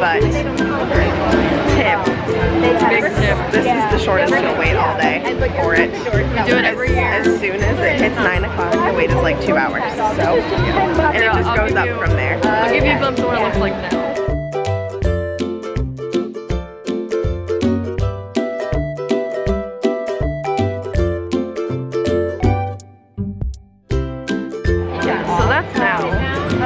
But tip, big tip, this is the shortest you'll wait all day for it. We do it every year. As soon as it hits 9 o'clock, the wait is like 2 hours. So, and it just goes up from there. I'll give you a glimpse of what it looks like now.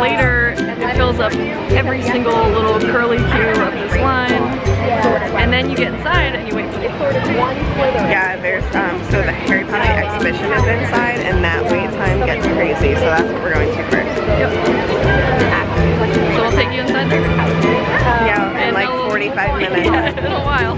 Later, it fills up every single little curly Q of this line, and then you get inside and you wait for it. Yeah, there's so the Harry Potter exhibition is inside, and that wait time gets crazy. So that's what we're going to first. Yep. So we'll take you inside. Yeah, in like 45 minutes. Yeah, in a while.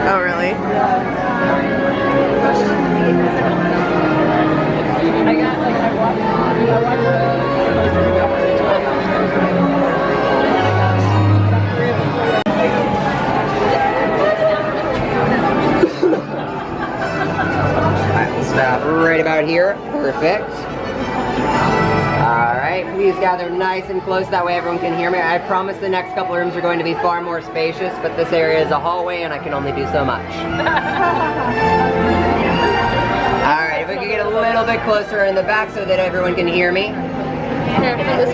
Oh, really? Stop right about here. Perfect. Alright, please gather nice and close, that way everyone can hear me. I promise the next couple rooms are going to be far more spacious, but this area is a hallway and I can only do so much. Alright, if we could get a little bit closer in the back so that everyone can hear me.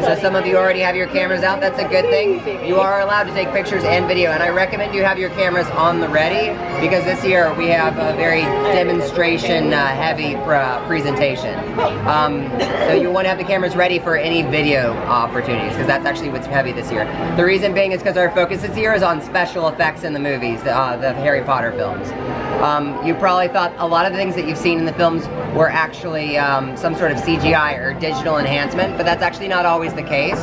So some of you already have your cameras out, that's a good thing. You are allowed to take pictures and video, and I recommend you have your cameras on the ready, because this year we have a very demonstration heavy presentation. So you want to have the cameras ready for any video opportunities, because that's actually what's heavy this year. The reason being is because our focus this year is on special effects in the movies, the Harry Potter films. You probably thought a lot of the things that you've seen in the films were actually some sort of CGI or digital enhancement, but that's actually not always the case.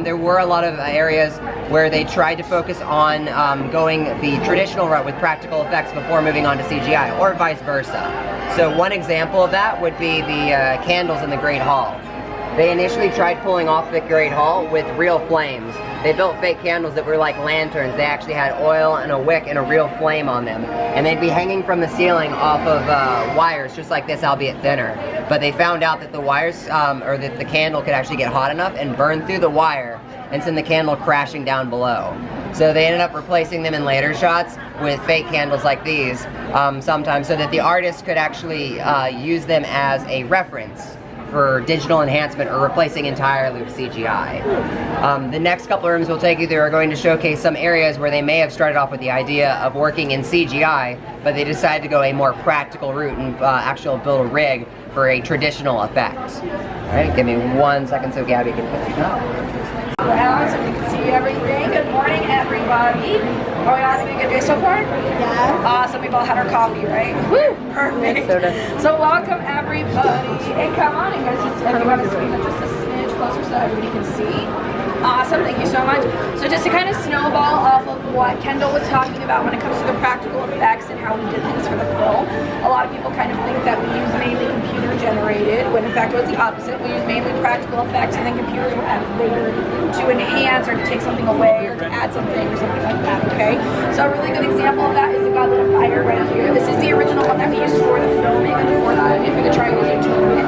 There were a lot of areas where they tried to focus on going the traditional route with practical effects before moving on to CGI, or vice versa. So one example of that would be the candles in the Great Hall. They initially tried pulling off the Great Hall with real flames. They built fake candles that were like lanterns. They actually had oil and a wick and a real flame on them. And they'd be hanging from the ceiling off of wires, just like this, albeit thinner. But they found out that the wires, or that the candle could actually get hot enough and burn through the wire and send the candle crashing down below. So they ended up replacing them in later shots with fake candles like these sometimes, so that the artists could actually use them as a reference for digital enhancement or replacing entirely with CGI. The next couple of rooms we'll take you through are going to showcase some areas where they may have started off with the idea of working in CGI, but they decided to go a more practical route and actually build a rig for a traditional effect. Alright, give me 1 second so Gabby can finish up. Well, so we can see everything. Good morning, everybody. Are we all having a good day so far? Yes. Awesome. We've all had our coffee, right? Woo! Perfect. So welcome, everybody. And come on, you guys, just if you want to squeeze it just a smidge closer so everybody can see. Awesome, thank you so much. So just to kind of snowball off of what Kendall was talking about when it comes to the practical effects and how we did things for the film, a lot of people kind of think that we use mainly computer generated, when in fact it was the opposite. We use mainly practical effects, and then computers were added later to enhance or to take something away or to add something or something like that, okay? So a really good example of that is the Goblet of Fire right here. This is the original one that we used for the filming of the fourth movie for the Triangles of Tournament.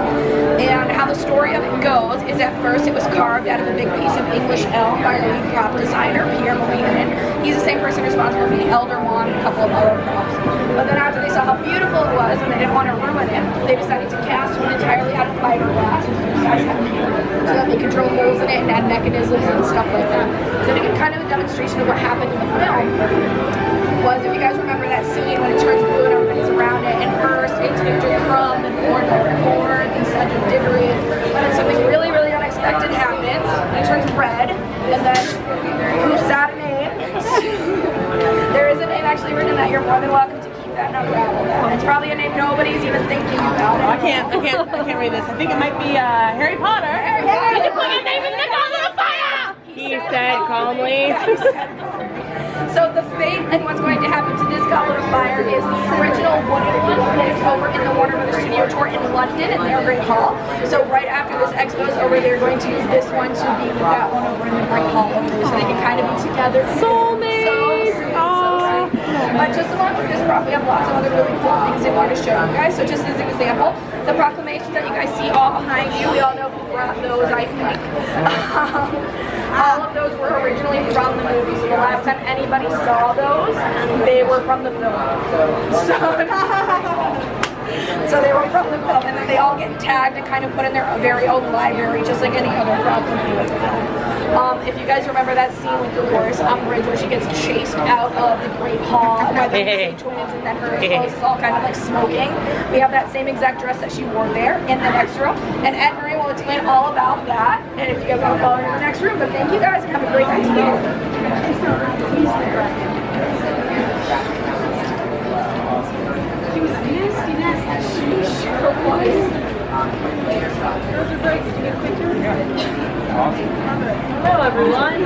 And how the story of it goes is at first it was carved out of a big piece of English elm by our lead prop designer, Pierre Molina. He's the same person responsible for the Elder Wand and a couple of other props. But then after they saw how beautiful it was and they didn't want to ruin it, they decided to cast one entirely out of fiberglass, which you guys have here, so that they could drill holes in it and add mechanisms and stuff like that. So to get kind of a demonstration of what happened in the film was, if you guys remember that scene when it turns blue and everybody's around it, and first it's Victor Crumb and Ford and Cedric Diggory, but then something really, really unexpected happens, and it turns red, and then who sat a name? There is a name actually written that you're more than welcome to keep that and unravel that. It's probably a name nobody's even thinking about. I can't read this. I think it might be Harry Potter. Harry Potter. Did you put your name in the Goblet of Fire? He said calmly. So the anticipate. And what's going to happen to this Goblet of Fire is the original wooden one is over in the Warner Brothers Studio Tour in London in their Great Hall. So right after this expo is over, they're going to use this one to be that one over in the Great Hall over there, so they can kind of be together. Soulmates! So sweet, so sweet. But just along with this prop, we have lots of other really cool things they want to show you guys. So just as an example, the proclamations that you guys see all behind you, we all know who brought those, I think. All of those were originally from the movie, so the last time anybody saw those, they were from the film. So they were from the film, and then they all get tagged and kind of put in their very own library, just like any other proclamation with film. If you guys remember that scene with Dolores Umbridge where she gets chased out of the Great Hall by the Disney twins, and then her clothes is all kind of like smoking. We have that same exact dress that she wore there in the next room, and Ed Marie will explain all about that. And if you guys want to follow her in the next room, but thank you guys and have a great night. Hello everyone.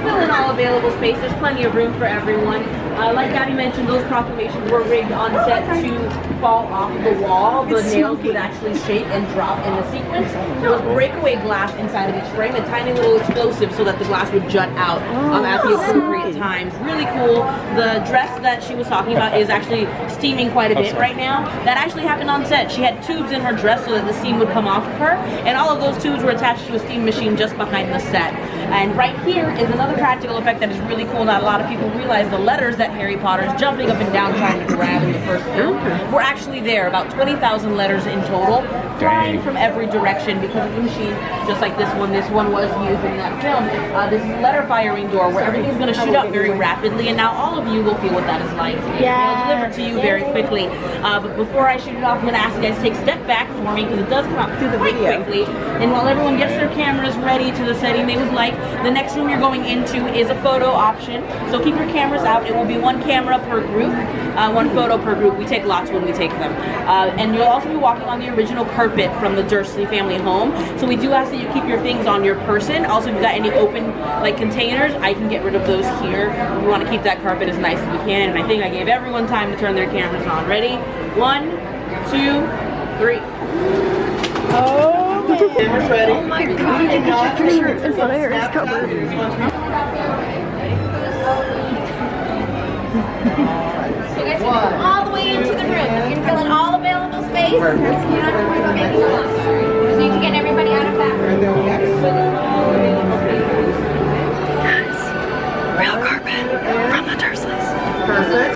Fill in all available space. There's plenty of room for everyone. Like Gabby mentioned, those proclamations were rigged on set to fall off the wall. The nails would actually shake and drop in the sequence. There was breakaway glass inside of each frame, a tiny little explosive so that the glass would jut out at the appropriate times. Really cool. The dress that she was talking about is actually steaming quite a bit right now. That actually happened on set. She had tubes in her dress so that the steam would come off of her, and all of those tubes were attached to a steam machine just behind the set. And right here is another practical effect that is really cool. Not a lot of people realize the letters that Harry Potter is jumping up and down trying to grab in the first film were actually there. About 20,000 letters in total, flying from every direction because of the machine, just like this one. This one was used in that film. This is letter firing door where everything's going to shoot up very rapidly, and now all of you will feel what that is like. It'll deliver to you very quickly. But before I shoot it off, I'm going to ask you guys to take a step back for me because it does come out quite quickly. And while everyone gets their cameras ready to the setting they would like, the next room you're going into is a photo option. So keep your cameras out. It will be one camera per group, one photo per group. We take lots when we take them. And you'll also be walking on the original carpet from the Dursley family home. So we do ask that you keep your things on your person. Also, if you've got any open like containers, I can get rid of those here. We want to keep that carpet as nice as we can. And I think I gave everyone time to turn their cameras on. Ready? 1, 2, 3. Oh, Cameras ready. oh my god, you can check your shirt inside Harry's cupboard. So you guys can come all the way into the room. You can fill in all available space. You don't have to worry about making one. Just need to get everybody out of that room. Guys, real carpet from the Dursleys. Perfect.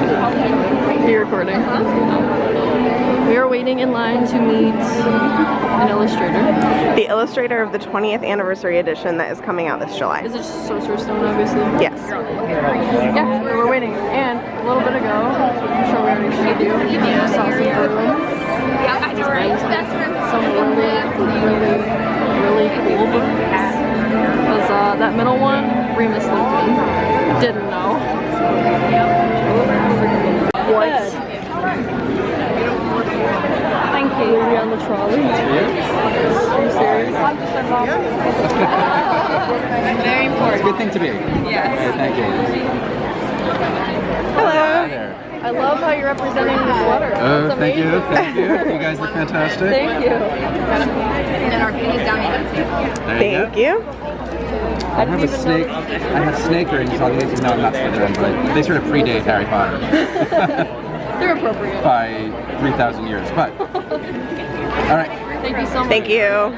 Are you recording? We are waiting in line to meet an illustrator. The illustrator of the 20th anniversary edition that is coming out this July. Is it just Sorcerer's Stone, obviously? Yes. Yeah, so we're waiting. And a little bit ago, I'm sure we already showed you, saw some balloons. Some really cool balloons. Was that middle one, Remus Lupin. Didn't know. What? Thank you. Are we on the trolley? Are you serious? Very important. It's a good thing to be. Yes. Okay, thank you. Hello. Hi there. I love how you're representing the sweater. Oh, That's thank you, amazing. thank you. You guys look fantastic. Thank you. There you Thank go. you. I have a snake. I have snake rings. So no, I'm not Slytherin, but they sort of predate Harry Potter They're appropriate. by 3,000 years. But all right. Thank you so much. Thank you.